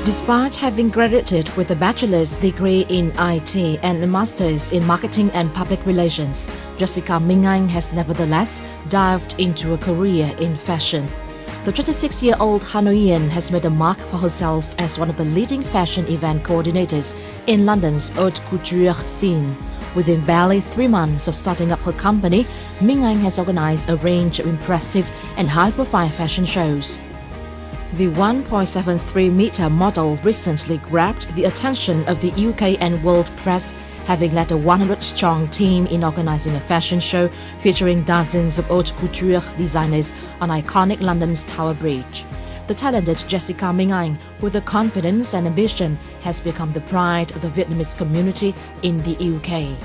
Despite having graduated with a bachelor's degree in IT and a master's in marketing and public relations, Jessica Minh has nevertheless dived into a career in fashion. The 26-year-old Hanoian has made a mark for herself as one of the leading fashion event coordinators in London's haute couture scene. Within barely 3 months of starting up her company, Minh has organized a range of impressive and high-profile fashion shows. The 1.73-meter model recently grabbed the attention of the UK and world press, having led a 100-strong team in organizing a fashion show featuring dozens of haute couture designers on iconic London's Tower Bridge. The talented Jessica Minh, with the confidence and ambition, has become the pride of the Vietnamese community in the UK.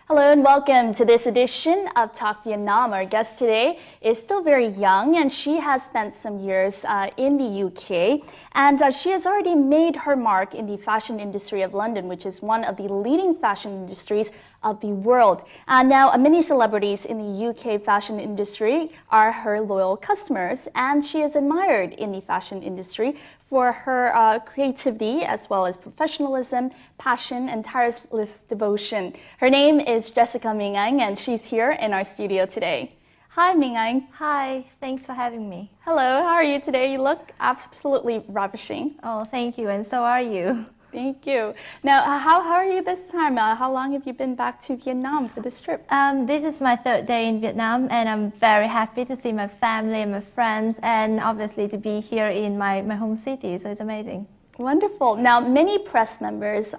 Hello and welcome to this edition of Talk Vietnam. Our guest today is still very young and she has spent some years in the UK, and she has already made her mark in the fashion industry of London, which is one of the leading fashion industries of the world. Now, many celebrities in the UK fashion industry are her loyal customers, and she is admired in the fashion industry for her creativity as well as professionalism, passion, and tireless devotion. Her name is Jessica Minh, and she's here in our studio today. Hi, Minh. Hi, thanks for having me. Hello, how are you today? You look absolutely ravishing. Oh, thank you, and so are you. Thank you. Now, how are you this time? How long have you been back to Vietnam for this trip? This is my 3rd day in Vietnam, and I'm very happy to see my family and my friends, and obviously to be here in my home city, so it's amazing. Wonderful. Now, many press members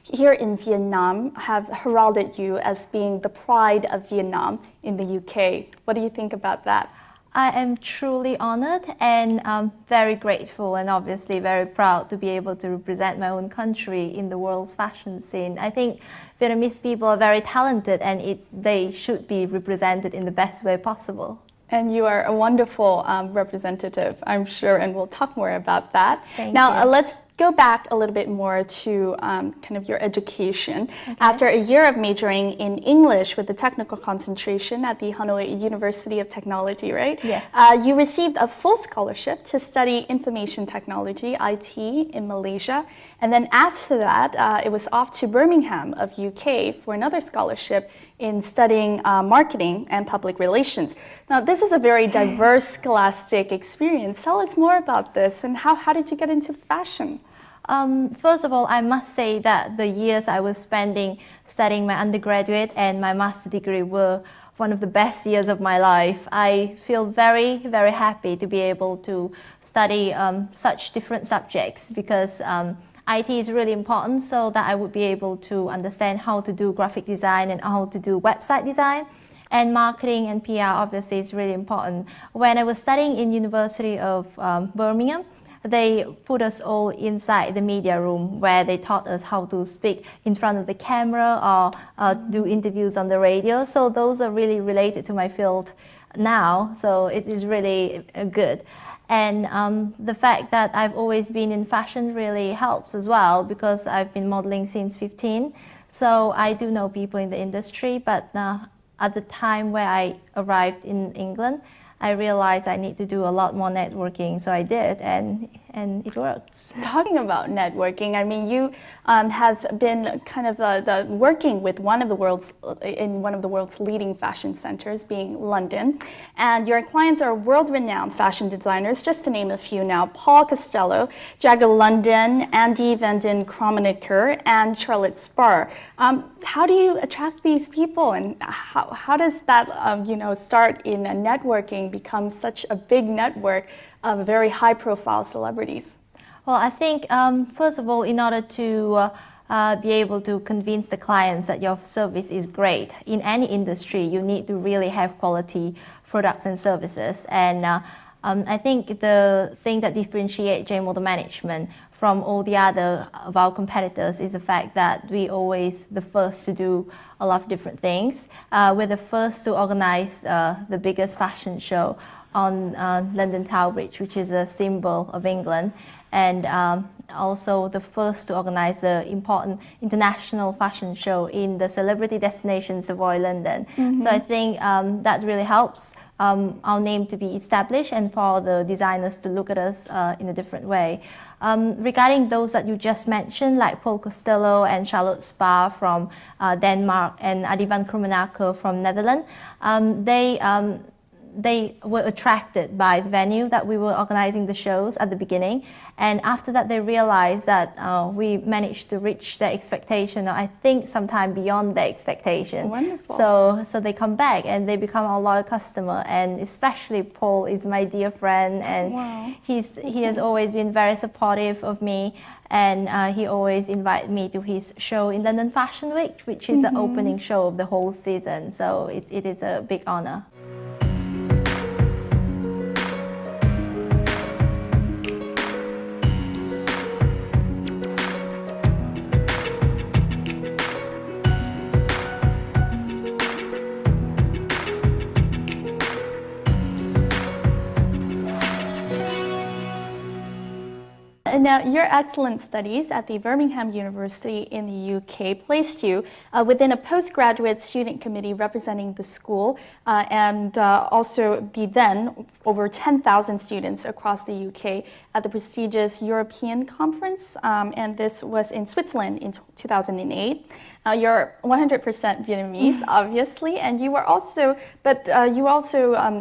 here in Vietnam have heralded you as being the pride of Vietnam in the UK. What do you think about that? I am truly honored and very grateful and obviously very proud to be able to represent my own country in the world's fashion scene. I think Vietnamese people are very talented, and they should be represented in the best way possible. And you are a wonderful representative, I'm sure, and we'll talk more about that. Thank you. Let's go back a little bit more to kind of your education. Okay. After a year of majoring in English with a technical concentration at the Hanoi University of Technology, right? Yeah. You received a full scholarship to study information technology, IT, in Malaysia. And then after that, it was off to Birmingham of UK for another scholarship in studying marketing and public relations. Now, this is a very diverse scholastic experience. Tell us more about this, and how did you get into fashion? First of all, I must say that the years I was spending studying my undergraduate and my master's degree were one of the best years of my life. I feel very, very happy to be able to study such different subjects, because IT is really important, so that I would be able to understand how to do graphic design and how to do website design. And marketing and PR obviously is really important. When I was studying in University of Birmingham, they put us all inside the media room, where they taught us how to speak in front of the camera or do interviews on the radio. So those are really related to my field now, so it is really good. And the fact that I've always been in fashion really helps as well, because I've been modeling since 15. So I do know people in the industry, but at the time where I arrived in England, I realized I need to do a lot more networking, so I did, and it works. Talking about networking, I mean, you have been kind of working with one of the world's leading fashion centers, being London, and your clients are world-renowned fashion designers. Just to name a few now: Paul Costello, Jagger London, Andy van den Kromeneker, and Charlotte Spar. How do you attract these people, and how does that start in networking become such a big network of very high-profile celebrities? Well, I think first of all, in order to be able to convince the clients that your service is great in any industry, you need to really have quality products and services. And I think the thing that differentiates J Model Management from all the other of our competitors is the fact that we always the first to do a lot of different things. We're the first to organize the biggest fashion show on London Tower Bridge, which is a symbol of England. And also the first to organize the important international fashion show in the celebrity destination Savoy, London. So I think that really helps our name to be established and for the designers to look at us in a different way. Regarding those that you just mentioned, like Paul Costello and Charlotte Spa from Denmark and Adivan Krumenacker from Netherlands, they were attracted by the venue that we were organizing the shows at the beginning, and after that they realized that we managed to reach their expectation, or I think sometime beyond their expectation. Wonderful. So they come back and they become our loyal customer, and especially Paul is my dear friend, and wow. he has always been very supportive of me, and he always invited me to his show in London Fashion Week, which is the opening show of the whole season, so it is a big honor. Now, your excellent studies at the Birmingham University in the UK placed you within a postgraduate student committee representing the school and also the then over 10,000 students across the UK at the prestigious European Conference, and this was in Switzerland in 2008. You're 100% Vietnamese, obviously, and you were also,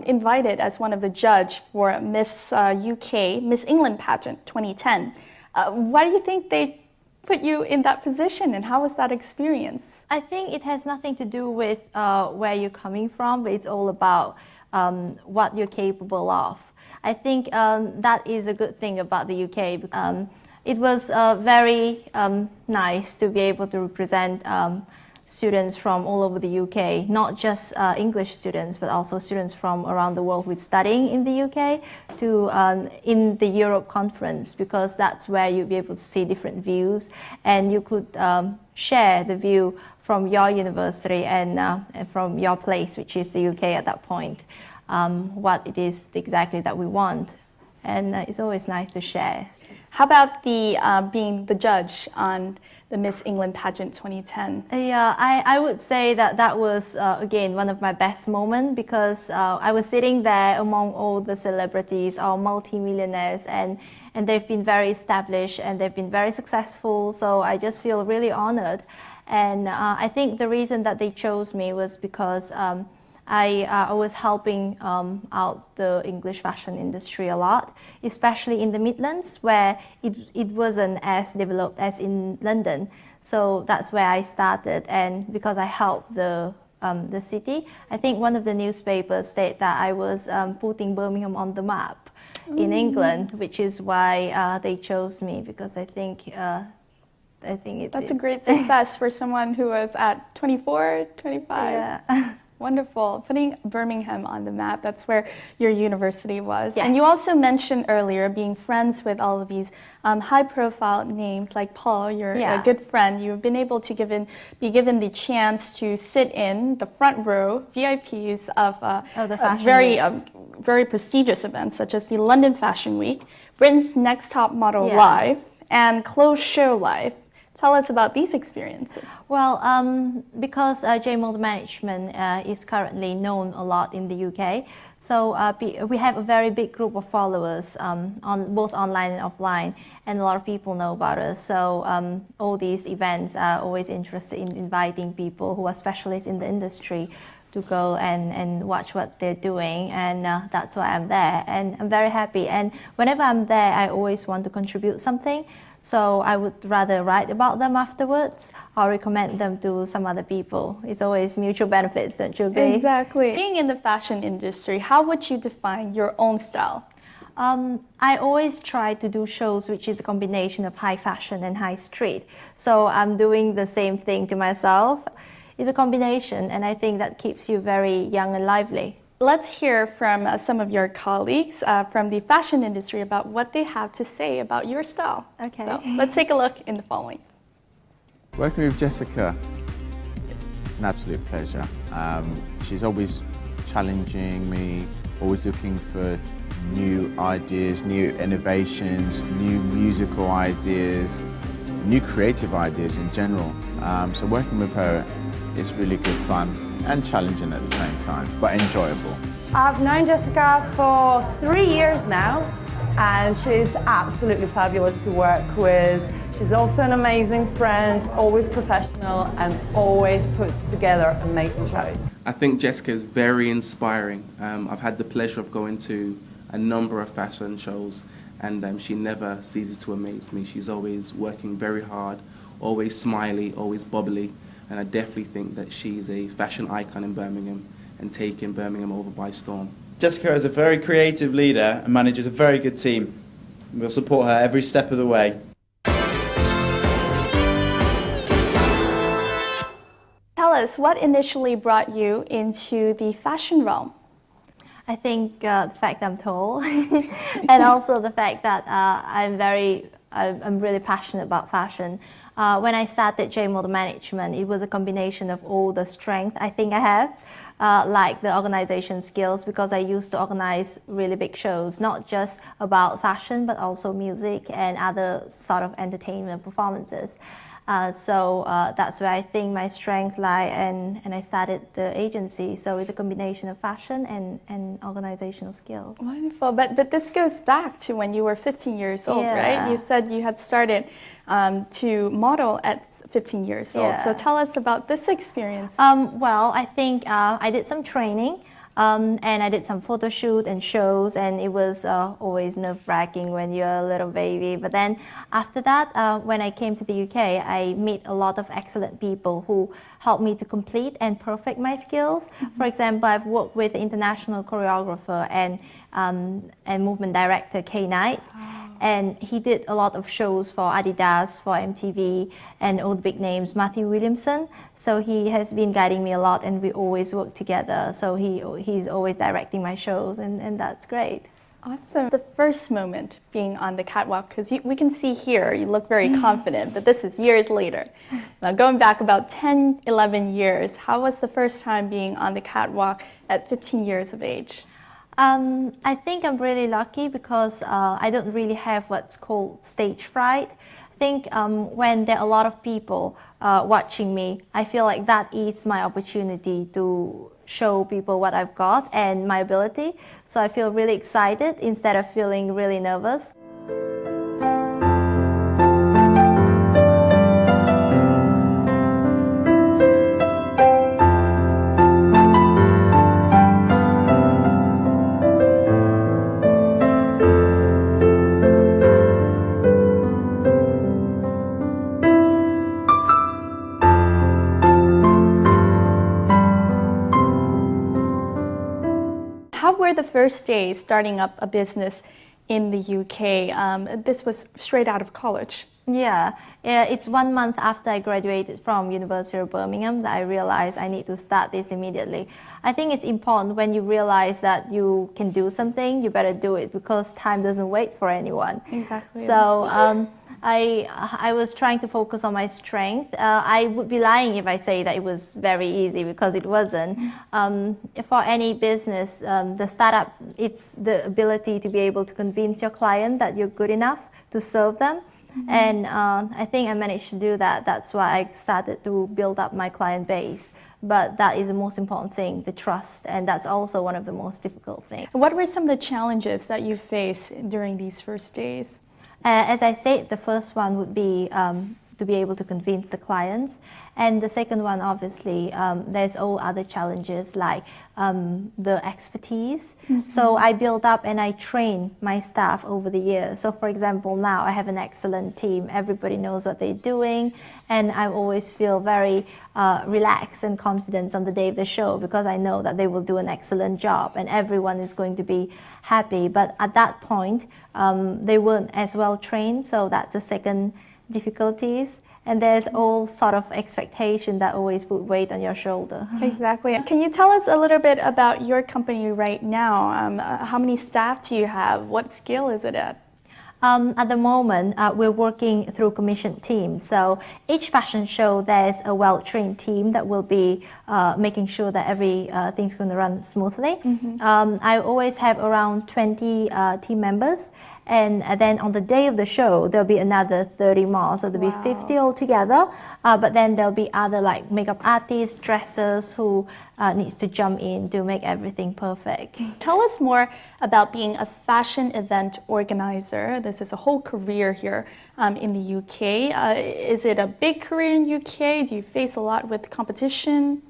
invited as one of the judge for Miss UK, Miss England pageant 2010. Why do you think they put you in that position, and how was that experience? I think it has nothing to do with where you're coming from, but it's all about what you're capable of. I think that is a good thing about the UK. It was very nice to be able to represent students from all over the UK, not just English students, but also students from around the world who are studying in the UK to in the Europe conference, because that's where you'll be able to see different views, and you could share the view from your university and from your place, which is the UK at that point, what it is exactly that we want. And it's always nice to share. How about the being the judge on the Miss England pageant 2010? Yeah, I would say that that was, again, one of my best moments, because I was sitting there among all the celebrities, all multi-millionaires, and they've been very established and they've been very successful, so I just feel really honored. And I think the reason that they chose me was because I was helping out the English fashion industry a lot, especially in the Midlands, where it wasn't as developed as in London. So that's where I started, and because I helped the city, I think one of the newspapers stated that I was putting Birmingham on the map in England, which is why they chose me, because I think That's a great success for someone who was at 24, 25. Yeah. Wonderful. Putting Birmingham on the map, that's where your university was. Yes. And you also mentioned earlier being friends with all of these high-profile names like Paul, you're a good friend. You've been able to be given the chance to sit in the front row VIPs of very prestigious events such as the London Fashion Week, Britain's Next Top Model Live, and Clothes Show Live. Tell us about these experiences. Well, because J Model Management is currently known a lot in the UK, so we have a very big group of followers on both online and offline, and a lot of people know about us. So all these events are always interested in inviting people who are specialists in the industry to go and watch what they're doing, and that's why I'm there, and I'm very happy. And whenever I'm there, I always want to contribute something. So I would rather write about them afterwards or recommend them to some other people. It's always mutual benefits, don't you agree? Exactly. Being in the fashion industry, how would you define your own style? I always try to do shows which is a combination of high fashion and high street. So I'm doing the same thing to myself. It's a combination, and I think that keeps you very young and lively. Let's hear from some of your colleagues from the fashion industry about what they have to say about your style. Okay. So let's take a look in the following. Working with Jessica, it's an absolute pleasure. She's always challenging me, always looking for new ideas, new innovations, new musical ideas, new creative ideas in general. So working with her is really good fun and challenging at the same time, but enjoyable. I've known Jessica for 3 years now, and she's absolutely fabulous to work with. She's also an amazing friend, always professional, and always puts together amazing shows. I think Jessica is very inspiring. I've had the pleasure of going to a number of fashion shows, and she never ceases to amaze me. She's always working very hard, always smiley, always bubbly, and I definitely think that she's a fashion icon in Birmingham and taking Birmingham over by storm. Jessica is a very creative leader and manages a very good team. We'll support her every step of the way. Tell us, what initially brought you into the fashion realm? I think the fact I'm tall and also the fact that I'm really passionate about fashion. When I started J Model Management, it was a combination of all the strength I think I have, like the organization skills, because I used to organize really big shows, not just about fashion, but also music and other sort of entertainment performances. So that's where I think my strengths lie, and I started the agency. So it's a combination of fashion and organizational skills. Wonderful, but this goes back to when you were 15 years old, right? You said you had started to model at 15 years old. So tell us about this experience. Well, I think I did some training. And I did some photo shoot and shows, and it was always nerve-wracking when you're a little baby. But then after that, when I came to the UK, I met a lot of excellent people who helped me to complete and perfect my skills. For example, I've worked with the international choreographer and movement director K Knight. And he did a lot of shows for Adidas, for MTV, and all the big names, Matthew Williamson. So he has been guiding me a lot, and we always work together. So he's always directing my shows, and that's great. Awesome. The first moment being on the catwalk, because we can see here, you look very confident, but this is years later. Now going back about 10, 11 years, how was the first time being on the catwalk at 15 years of age? I think I'm really lucky because I don't really have what's called stage fright. I think when there are a lot of people watching me, I feel like that is my opportunity to show people what I've got and my ability. So I feel really excited instead of feeling really nervous. How were the first days starting up a business in the UK? This was straight out of college. Yeah, it's 1 month after I graduated from University of Birmingham that I realized I need to start this immediately. I think it's important when you realize that you can do something, you better do it because time doesn't wait for anyone. Exactly. So I was trying to focus on my strength. I would be lying if I say that it was very easy because it wasn't. For any business, the startup, it's the ability to be able to convince your client that you're good enough to serve them. And I think I managed to do that. That's why I started to build up my client base. But that is the most important thing, the trust, and that's also one of the most difficult things. What were some of the challenges that you faced during these first days? As I said, the first one would be to be able to convince the clients. And the second one, obviously, there's all other challenges like the expertise. So I build up and I train my staff over the years. So for example, now I have an excellent team. Everybody knows what they're doing. And I always feel very relaxed and confident on the day of the show because I know that they will do an excellent job and everyone is going to be happy. But at that point, they weren't as well trained. So that's the second difficulties. And there's all sort of expectation that always put weight on your shoulder. Exactly. Can you tell us a little bit about your company right now? How many staff do you have? What scale is it at? At the moment, we're working through commissioned teams. So each fashion show, there's a well-trained team that will be making sure that everything's going to run smoothly. I always have around 20 team members. And then on the day of the show, there'll be another 30 more. So there'll be 50 altogether. But then there'll be other like makeup artists, dressers who needs to jump in to make everything perfect. Tell us more about being a fashion event organizer. This is a whole career here in the UK. Is it a big career in UK? Do you face a lot with competition?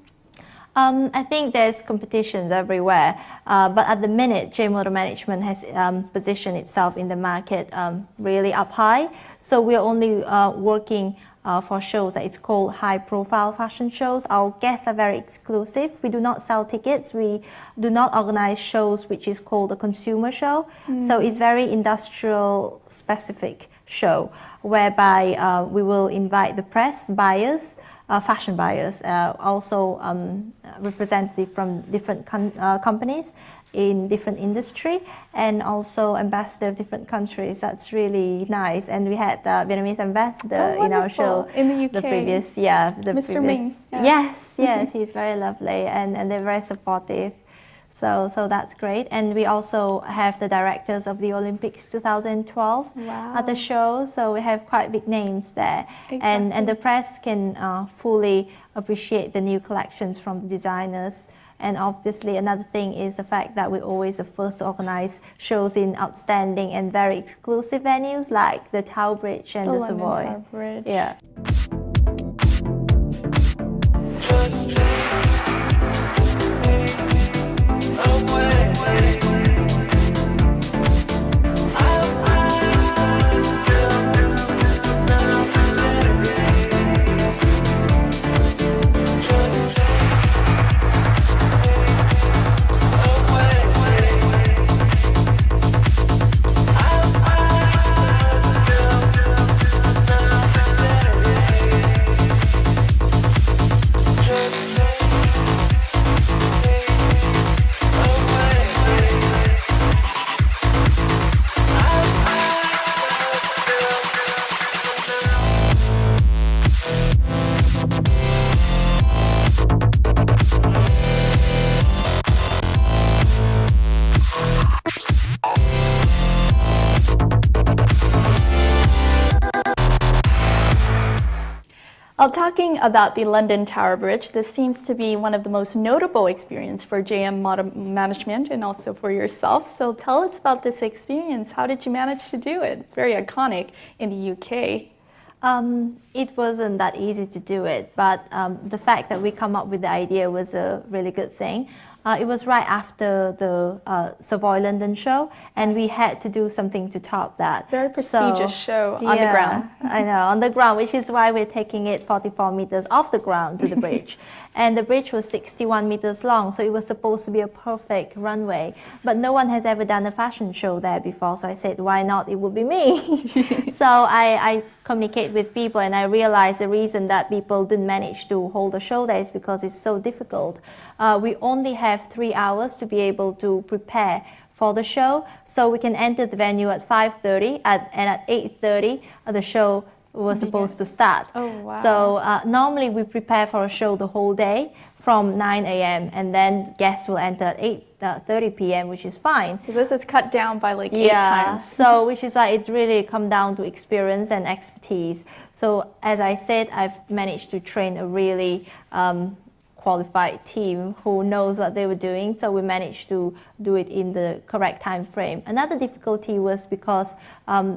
I think there's competitions everywhere, but at the minute, J Model Management has positioned itself in the market really up high. So we're only working for shows that it's called high-profile fashion shows. Our guests are very exclusive. We do not sell tickets. We do not organize shows which is called a consumer show. So it's very industrial specific show whereby we will invite the press, buyers, fashion buyers, also representative from different companies in different industry, and also ambassador of different countries. That's really nice. And we had the Vietnamese ambassador in our show in the UK. The previous, Mr. Minh. Yes, he's very lovely, and they're very supportive. So that's great. And we also have the directors of the Olympics 2012 at the show. So we have quite big names there. Exactly. And the press can fully appreciate the new collections from the designers. And obviously another thing is the fact that we're always the first to organize shows in outstanding and very exclusive venues like the Tower Bridge and the Savoy. Tower Bridge. Yeah. Talking about the London Tower Bridge, this seems to be one of the most notable experiences for JM Model Management and also for yourself. So tell us about this experience. How did you manage to do it? It's very iconic in the UK. It wasn't that easy to do it, but the fact that we come up with the idea was a really good thing. It was right after the Savoy London show, and we had to do something to top that. Very prestigious show on the ground. I know, on the ground, which is why we're taking it 44 meters off the ground to the bridge. And the bridge was 61 meters long, so it was supposed to be a perfect runway. But no one has ever done a fashion show there before, so I said, why not? It would be me. So I communicate with people, and I realized the reason that people didn't manage to hold a show there is because it's so difficult. We only have 3 hours to be able to prepare for the show, so we can enter the venue at 5:30, and at 8:30 the show was supposed to start. Oh, wow. So normally we prepare for a show the whole day from 9 a.m. and then guests will enter at 8:30 p.m., which is fine. So this is cut down by like 8 times. So which is why it really come down to experience and expertise. So as I said, I've managed to train a really qualified team who knows what they were doing, so we managed to do it in the correct time frame. Another difficulty was because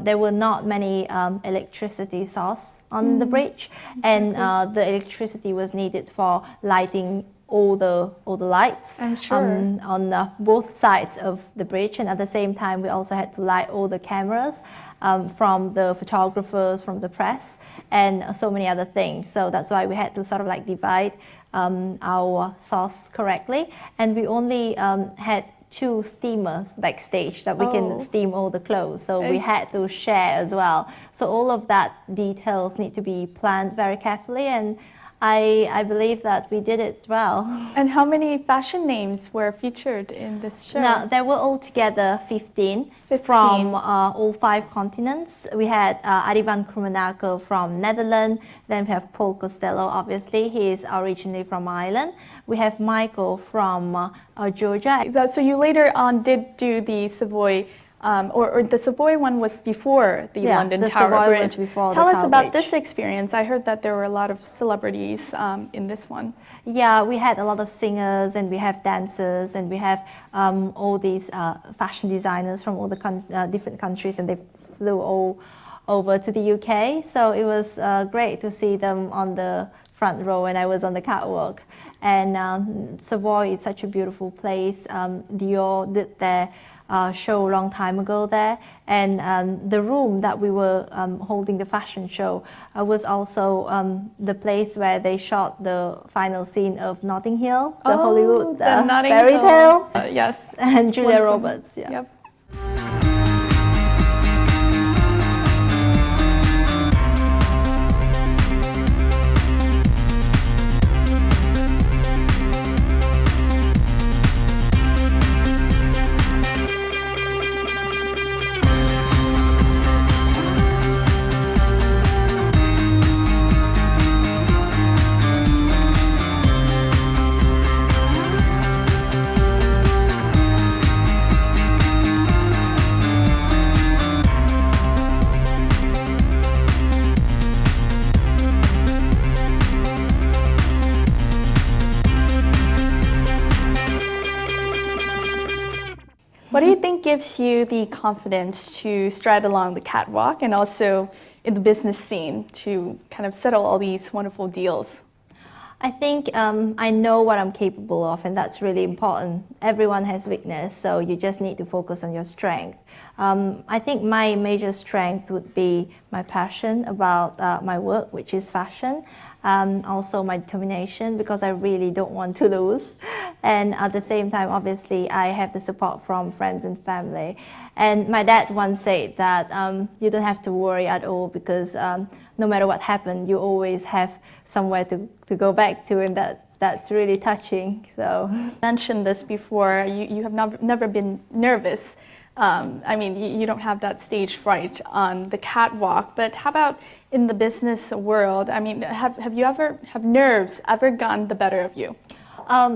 there were not many electricity source on the bridge, and the electricity was needed for lighting all the lights. I'm sure. On both sides of the bridge, and at the same time we also had to light all the cameras from the photographers, from the press, and so many other things. So that's why we had to sort of like divide our source correctly, and we only had 2 steamers backstage that we can steam all the clothes, so we had to share as well. So all of that details need to be planned very carefully, and I believe that we did it well. And how many fashion names were featured in this show? Now, there were altogether 15 from all 5 continents. We had Arivan Krumenaker from Netherlands, then we have Paul Costello, obviously, he is originally from Ireland. We have Michael from Georgia. So you later on did do the Savoy, or the Savoy one was before the London the Tower Savoy Bridge. was before Tell the us Tower about Bridge. this experience. I heard that there were a lot of celebrities in this one. Yeah, we had a lot of singers and we have dancers and we have all these fashion designers from all the different countries, and they flew all over to the UK. So it was great to see them on the front row and I was on the catwalk. And Savoy is such a beautiful place. Dior did their show a long time ago there, and the room that we were holding the fashion show was also the place where they shot the final scene of Notting Hill, the Hollywood fairy tale. Yes, and Julia Roberts. Yeah. Yep. What do you think gives you the confidence to stride along the catwalk and also in the business scene to kind of settle all these wonderful deals? I think I know what I'm capable of, and that's really important. Everyone has weakness, so you just need to focus on your strength. I think my major strength would be my passion about my work, which is fashion. Also my determination, because I really don't want to lose. And at the same time, obviously, I have the support from friends and family. And my dad once said that you don't have to worry at all, because no matter what happens, you always have somewhere to go back to, and that's really touching. So, You mentioned this before, you have never been nervous. I mean, you don't have that stage fright on the catwalk, but how about in the business world? I mean, have nerves ever gotten the better of you?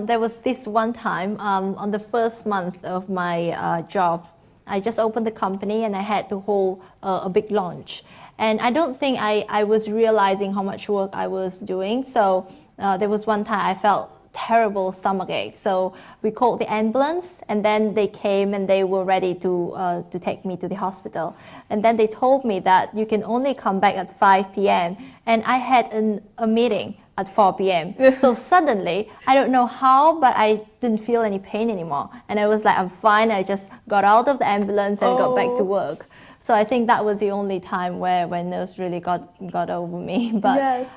There was this one time on the first month of my job. I just opened the company and I had to hold a big launch. And I don't think I was realizing how much work I was doing. So there was one time I felt terrible stomachache. So we called the ambulance, and then they came and they were ready to take me to the hospital. And then they told me that you can only come back at 5 p.m. And I had a meeting at 4 p.m. So suddenly, I don't know how, but I didn't feel any pain anymore. And I was like, I'm fine. I just got out of the ambulance and got back to work. So I think that was the only time where nerves really got over me. But Yes.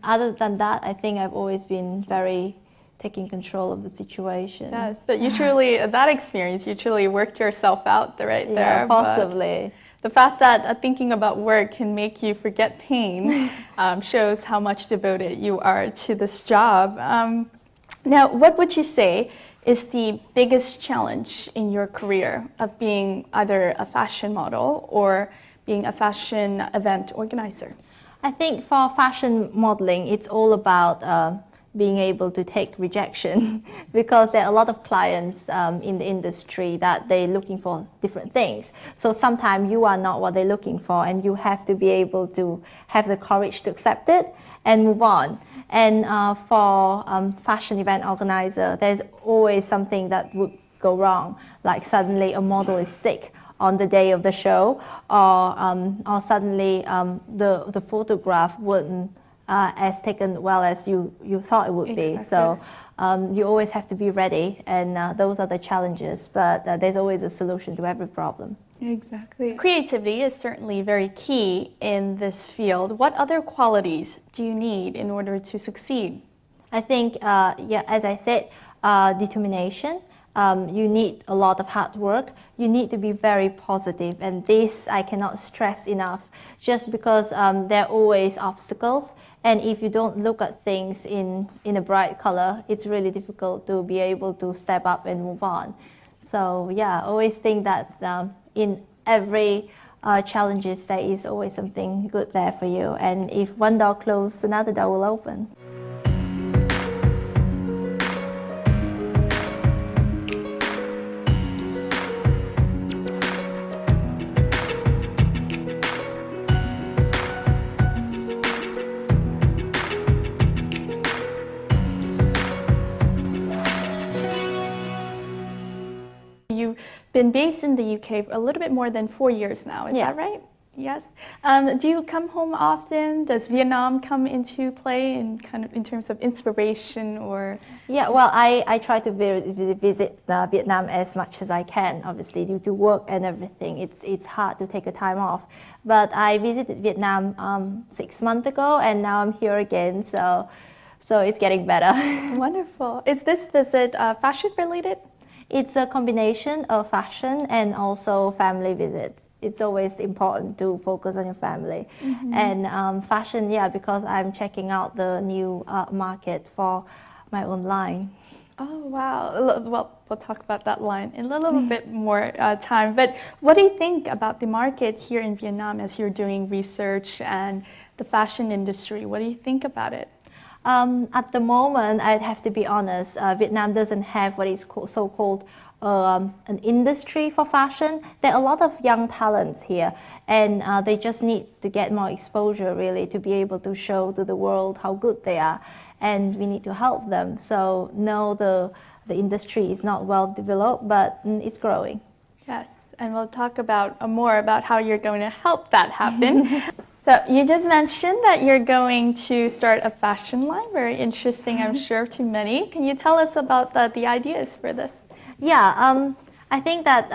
Other than that, I think I've always been very taking control of the situation. Yes, but you truly, that experience, you truly worked yourself out right there. Yeah, possibly. The fact that thinking about work can make you forget pain shows how much devoted you are to this job. Now, what would you say is the biggest challenge in your career of being either a fashion model or being a fashion event organizer? I think for fashion modeling, it's all about being able to take rejection because there are a lot of clients in the industry that they're looking for different things. So sometimes you are not what they're looking for, and you have to be able to have the courage to accept it and move on. And for fashion event organizer, there's always something that would go wrong, like suddenly a model is sick on the day of the show, or suddenly the photograph wouldn't as taken well as you thought it would be. So you always have to be ready, and those are the challenges, but there's always a solution to every problem. Exactly. Creativity is certainly very key in this field. What other qualities do you need in order to succeed? I think, as I said, determination, you need a lot of hard work. You need to be very positive, and this I cannot stress enough, just because there are always obstacles, and if you don't look at things in a bright color, it's really difficult to be able to step up and move on. So yeah, always think that in every challenges there is always something good there for you, and if one door closes, another door will open. You've been based in the UK for a little bit more than 4 years now, is that right? Yes. Do you come home often? Does Vietnam come into play in terms of inspiration or? Yeah, well, I try to visit Vietnam as much as I can. Obviously, due to work and everything, it's hard to take a time off. But I visited Vietnam 6 months ago, and now I'm here again. So it's getting better. Wonderful. Is this visit fashion related? It's a combination of fashion and also family visits. It's always important to focus on your family. And fashion, yeah, because I'm checking out the new market for my own line. Oh, wow. Well, we'll talk about that line in a little bit more time. But what do you think about the market here in Vietnam as you're doing research and the fashion industry? What do you think about it? At the moment, I'd have to be honest, Vietnam doesn't have what is so-called an industry for fashion. There are a lot of young talents here, and they just need to get more exposure, really, to be able to show to the world how good they are, and we need to help them. So no, the industry is not well developed, but it's growing. Yes, and we'll talk about more about how you're going to help that happen. So you just mentioned that you're going to start a fashion line. Very interesting, I'm sure, to many. Can you tell us about the ideas for this? Yeah, I think that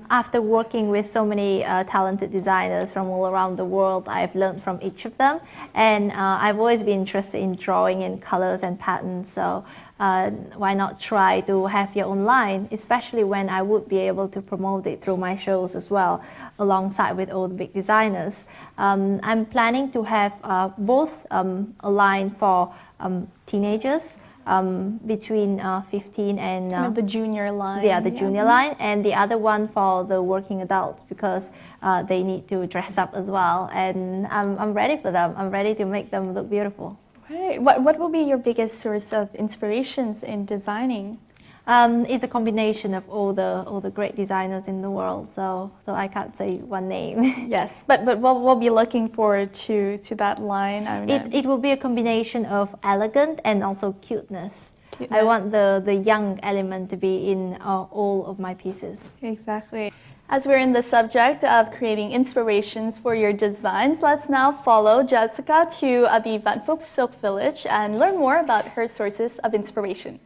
after working with so many talented designers from all around the world, I've learned from each of them. And I've always been interested in drawing in colors and patterns. So why not try to have your own line, especially when I would be able to promote it through my shows as well, alongside with all the big designers. I'm planning to have both a line for teenagers, between 15 and... kind of the junior line. Yeah, the junior line, and the other one for the working adults, because they need to dress up as well. And I'm ready for them. I'm ready to make them look beautiful. Right. What will be your biggest source of inspirations in designing? It's a combination of all the great designers in the world, so I can't say one name. Yes, but we'll be looking forward to that line. I mean, it will be a combination of elegant and also cuteness. I want the young element to be in all of my pieces. Exactly. As we're in the subject of creating inspirations for your designs, let's now follow Jessica to the Vạn Phúc Silk Village and learn more about her sources of inspiration.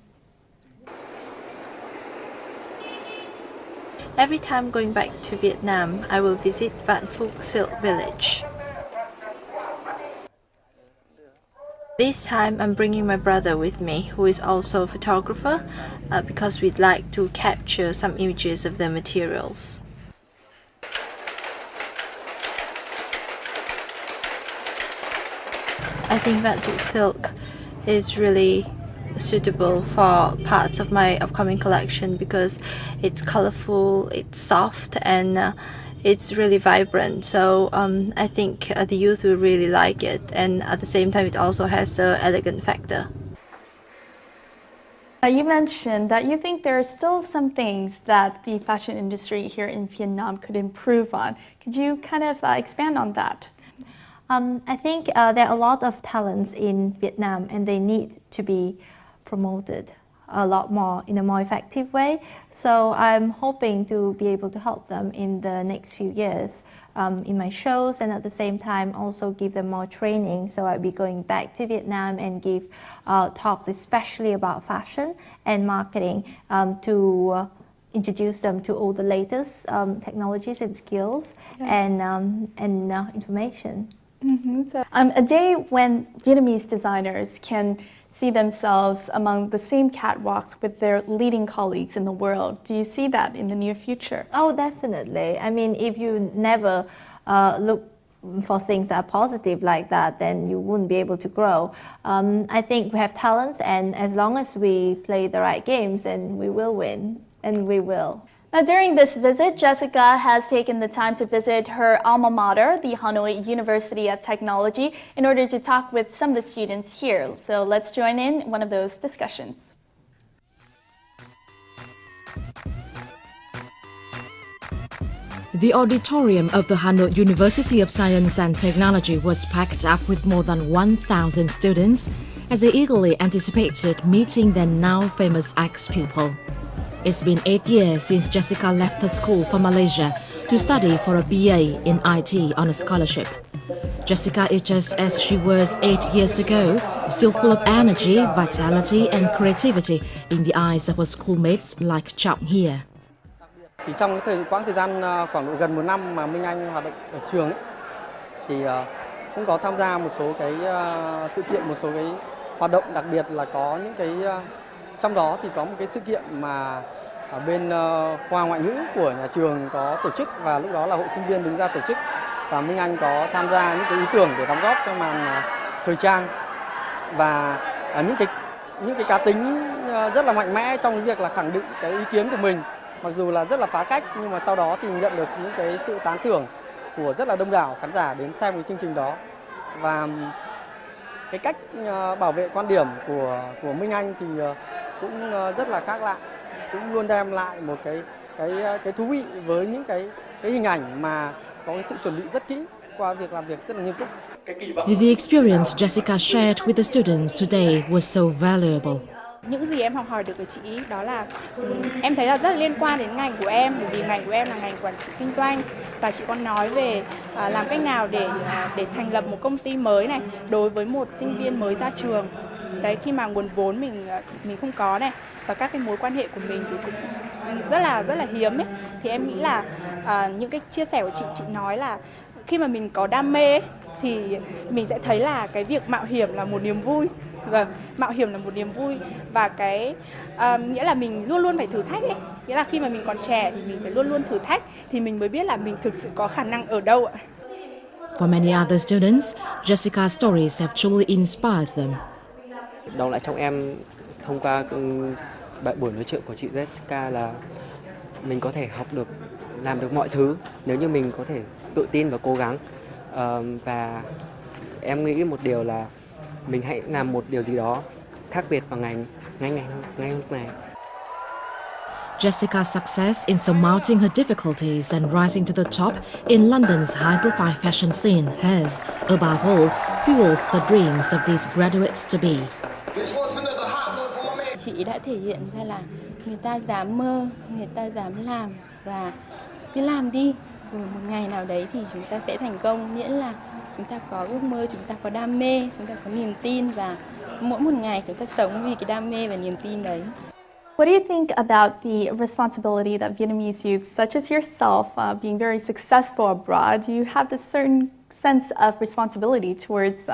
Every time going back to Vietnam, I will visit Vạn Phúc Silk Village. This time I'm bringing my brother with me, who is also a photographer, because we'd like to capture some images of the materials. I think Vạn Phúc Silk is really suitable for parts of my upcoming collection because it's colorful, it's soft, and it's really vibrant. So I think the youth will really like it, and at the same time it also has the elegant factor. You mentioned that you think there are still some things that the fashion industry here in Vietnam could improve on. Could you kind of expand on that? I think there are a lot of talents in Vietnam, and they need to be promoted a lot more in a more effective way. So I'm hoping to be able to help them in the next few years in my shows, and at the same time also give them more training. So I'll be going back to Vietnam and give talks especially about fashion and marketing to introduce them to all the latest technologies and skills. Yes. and information. So, a day when Vietnamese designers can see themselves among the same catwalks with their leading colleagues in the world. Do you see that in the near future? Oh, definitely. I mean, if you never look for things that are positive like that, then you wouldn't be able to grow. I think we have talents, and as long as we play the right games, then we will win, and we will. Now, during this visit, Jessica has taken the time to visit her alma mater, the Hanoi University of Technology, in order to talk with some of the students here. So let's join in one of those discussions. The auditorium of the Hanoi University of Science and Technology was packed up with more than 1,000 students as they eagerly anticipated meeting their now famous ex-pupil. It's been 8 years since Jessica left her school for Malaysia to study for a BA in IT on a scholarship. Jessica is just as she was 8 years ago, still full of energy, vitality and creativity in the eyes of her schoolmates like Trọng here. Thì trong cái quãng thời gian khoảng độ gần 1 năm mà Minh Anh hoạt động ở trường ấy, thì cũng có tham gia một số cái sự kiện, một số cái hoạt động, đặc biệt là có những cái trong đó thì có một cái sự kiện mà ở bên khoa ngoại ngữ của nhà trường có tổ chức, và lúc đó là hội sinh viên đứng ra tổ chức, và Minh Anh có tham gia những cái ý tưởng để đóng góp cho màn thời trang, và những cái cá tính rất là mạnh mẽ trong cái việc là khẳng định cái ý kiến của mình, mặc dù là rất là phá cách, nhưng mà sau đó thì nhận được những cái sự tán thưởng của rất là đông đảo khán giả đến xem cái chương trình đó. Và cái cách bảo vệ quan điểm của Minh Anh thì cũng rất là khác lạ, cũng luôn đem lại một cái thú vị với những cái hình ảnh mà có cái sự chuẩn bị rất kỹ qua việc làm việc rất là nghiêm túc. The experience Jessica shared with the students today was so valuable. Những gì em học hỏi được ở chị ý đó là em thấy là rất là liên quan đến ngành của em, bởi vì ngành của em là ngành quản trị kinh doanh, và chị còn nói về làm cách nào để thành lập một công ty mới này đối với một sinh viên mới ra trường. Đấy, khi mà nguồn vốn mình không có này, và các cái mối quan hệ của mình thì cũng rất là hiếm ấy, thì em nghĩ là những cái chia sẻ của chị nói là khi mà mình có đam mê ấy, thì mình sẽ thấy là cái việc mạo hiểm là một niềm vui. Vâng, mạo hiểm là một niềm vui, và cái nghĩa là mình luôn luôn phải thử thách ấy. Nghĩa là khi mà mình còn trẻ thì mình phải luôn luôn thử thách, thì mình mới biết là mình thực sự có khả năng ở đâu ạ. For many other students, Jessica's stories have truly inspired them. Đọng lại trong em thông qua buổi nói chuyện của chị Jessica là mình có thể học được, làm được mọi thứ nếu như mình có thể tự tin và cố gắng. Và em nghĩ một điều là mình hãy làm một điều gì đó khác biệt vào ngay lúc này. Jessica's success in surmounting her difficulties and rising to the top in London's high-profile fashion scene has, above all, fueled the dreams of these graduates to be. Chị đã thể hiện ra là người ta dám mơ, người ta dám làm, và cứ làm đi, rồi một ngày nào đấy thì chúng ta sẽ thành công, miễn là chúng ta có ước mơ, chúng ta có đam mê, chúng ta có niềm tin, và mỗi một ngày chúng ta sống vì cái đam mê và niềm tin đấy. What do you think about the responsibility that Vietnamese youth, such as yourself, being very successful abroad, you have this certain sense of responsibility towards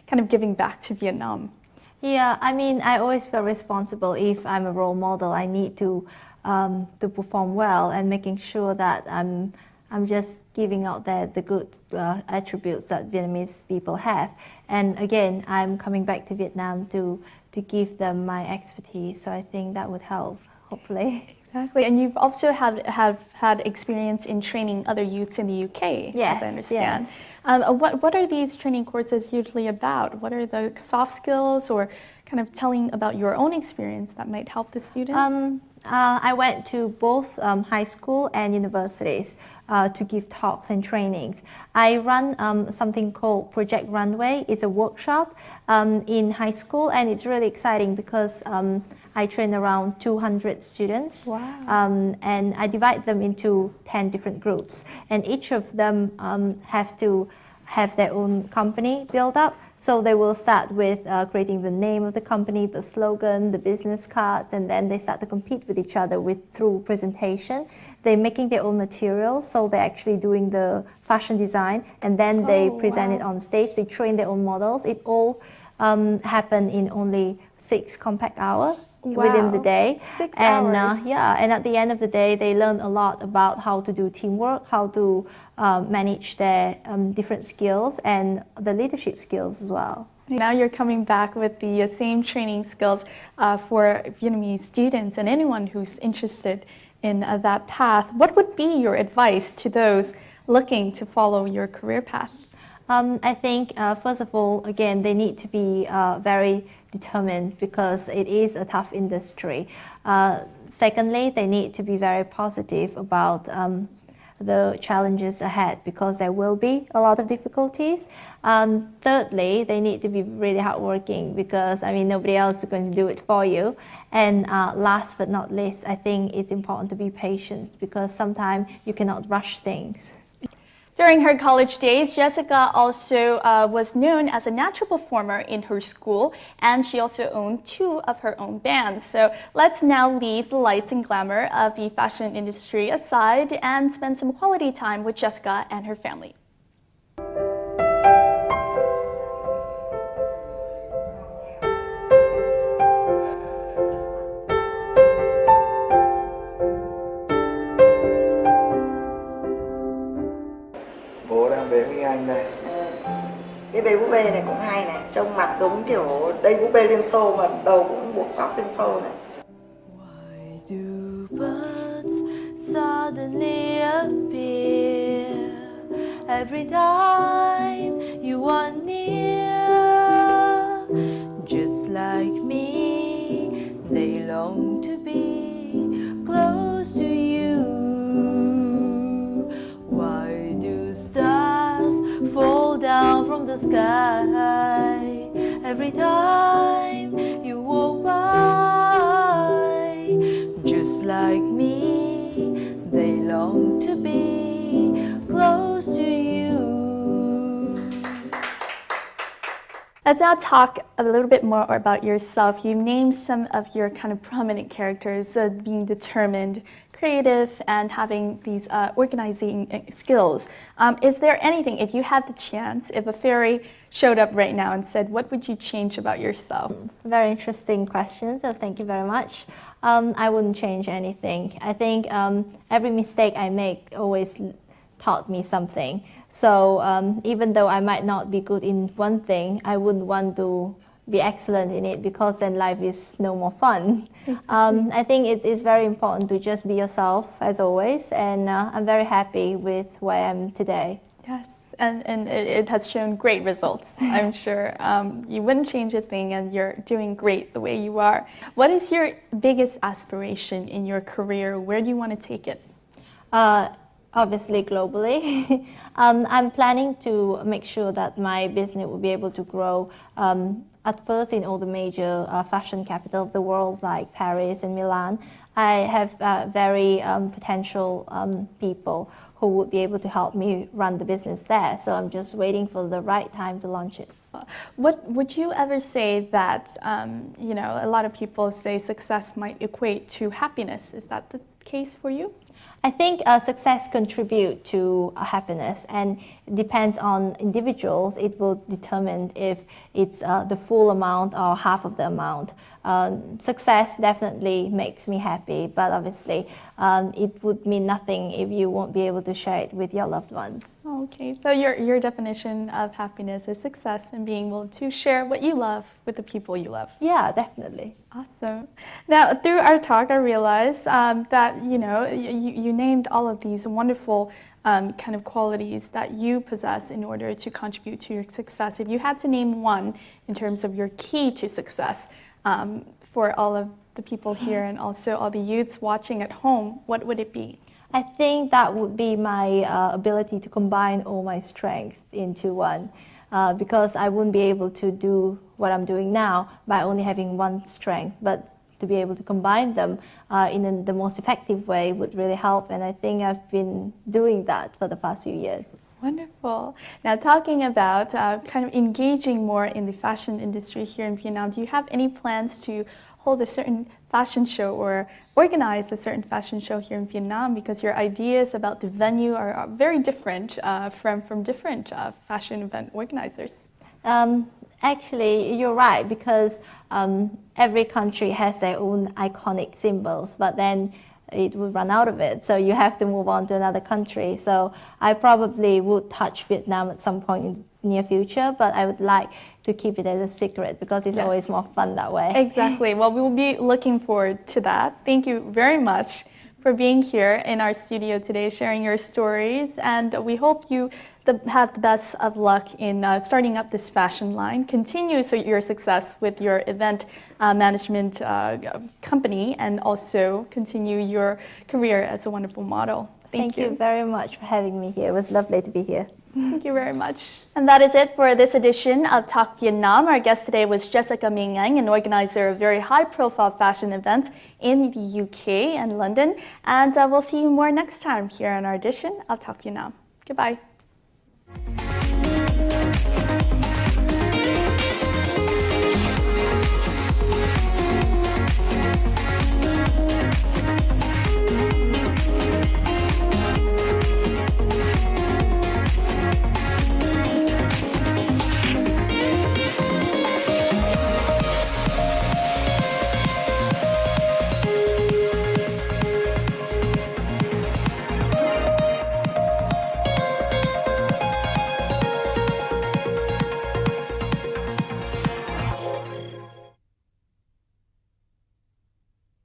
kind of giving back to Vietnam? Yeah, I mean, I always feel responsible. If I'm a role model, I need to perform well and making sure that I'm just giving out there the good attributes that Vietnamese people have. And again, I'm coming back to Vietnam to give them my expertise. So I think that would help, hopefully. Exactly. And you've also have had experience in training other youths in the UK, yes, as I understand. Yes. What are these training courses usually about? What are the soft skills, or kind of telling about your own experience that might help the students? I went to both high school and universities to give talks and trainings. I run something called Project Runway. It's a workshop in high school, and it's really exciting because I train around 200 students. Wow. And I divide them into 10 different groups, and each of them have to have their own company built up. So they will start with creating the name of the company, the slogan, the business cards, and then they start to compete with each other through presentation. They're making their own materials, so they're actually doing the fashion design, and then they present it on stage. They train their own models. It all happen in only 6 compact hours. Within the day. 6 and hours. And at the end of the day they learn a lot about how to do teamwork, how to manage their different skills and the leadership skills as well. Now you're coming back with the same training skills for Vietnamese students and anyone who's interested in that path. What would be your advice to those looking to follow your career path? I think first of all, again, they need to be very determined because it is a tough industry. Secondly, they need to be very positive about the challenges ahead because there will be a lot of difficulties. Thirdly, they need to be really hardworking because nobody else is going to do it for you. And last but not least, I think it's important to be patient because sometimes you cannot rush things. During her college days, Jessica also was known as a natural performer in her school, and she also owned 2 of her own bands. So let's now leave the lights and glamour of the fashion industry aside and spend some quality time with Jessica and her family. Bố đang bế Minh Anh đây. Cái bế búp bê này cũng hay này, trông mặt giống kiểu đây búp bê Liên Xô mà đầu cũng buộc tóc Liên Xô này. Why do birds suddenly appear every time you are near? Just like me, they long to be close to you. Why do stars fall down from the sky every time you walk by? Just like me, they long to be close to you. Let's now talk a little bit more about yourself. You named some of your kind of prominent characters, being determined, creative, and having these organizing skills. Is there anything, if you had the chance, if a fairy showed up right now and said, what would you change about yourself? Very interesting question, so thank you very much. I wouldn't change anything. I think every mistake I make always taught me something. So even though I might not be good in one thing, I wouldn't want to be excellent in it because then life is no more fun. I think it's very important to just be yourself as always, and I'm very happy with where I am today. Yes, and it has shown great results, I'm sure. You wouldn't change a thing and you're doing great the way you are. What is your biggest aspiration in your career? Where do you want to take it? Obviously globally. I'm planning to make sure that my business will be able to grow at first in all the major fashion capital of the world like Paris and Milan. I have very potential people who would be able to help me run the business there. So I'm just waiting for the right time to launch it. What would you ever say that, you know, a lot of people say success might equate to happiness. Is that the case for you? I think success contributes to happiness, and it depends on individuals. It will determine if it's the full amount or half of the amount. Success definitely makes me happy, but obviously it would mean nothing if you won't be able to share it with your loved ones. Okay, so your definition of happiness is success and being able to share what you love with the people you love. Yeah, definitely. Awesome. Now, through our talk, I realized that, you know, you named all of these wonderful kind of qualities that you possess in order to contribute to your success. If you had to name one in terms of your key to success for all of the people here and also all the youths watching at home, what would it be? I think that would be my ability to combine all my strengths into one, because I wouldn't be able to do what I'm doing now by only having one strength, but to be able to combine them in the most effective way would really help, and I think I've been doing that for the past few years. Wonderful. Now, talking about kind of engaging more in the fashion industry here in Vietnam, do you have any plans to hold a certain fashion show or organize a certain fashion show here in Vietnam? Because your ideas about the venue are very different from different fashion event organizers. Actually, you're right, because every country has their own iconic symbols, but then it would run out of it, so you have to move on to another country. So I probably would touch Vietnam at some point in the near future, but I would like to keep it as a secret because it's always more fun that way. Exactly. Well, we will be looking forward to that. Thank you very much for being here in our studio today, sharing your stories, and we hope you have the best of luck in starting up this fashion line. Continue your success with your event management company, and also continue your career as a wonderful model. Thank you very much for having me here. It was lovely to be here. Thank you very much. And that is it for this edition of Talk Vietnam. Our guest today was Jessica Minh, an organizer of very high-profile fashion events in the UK and London. And we'll see you more next time here on our edition of Talk Vietnam. Goodbye.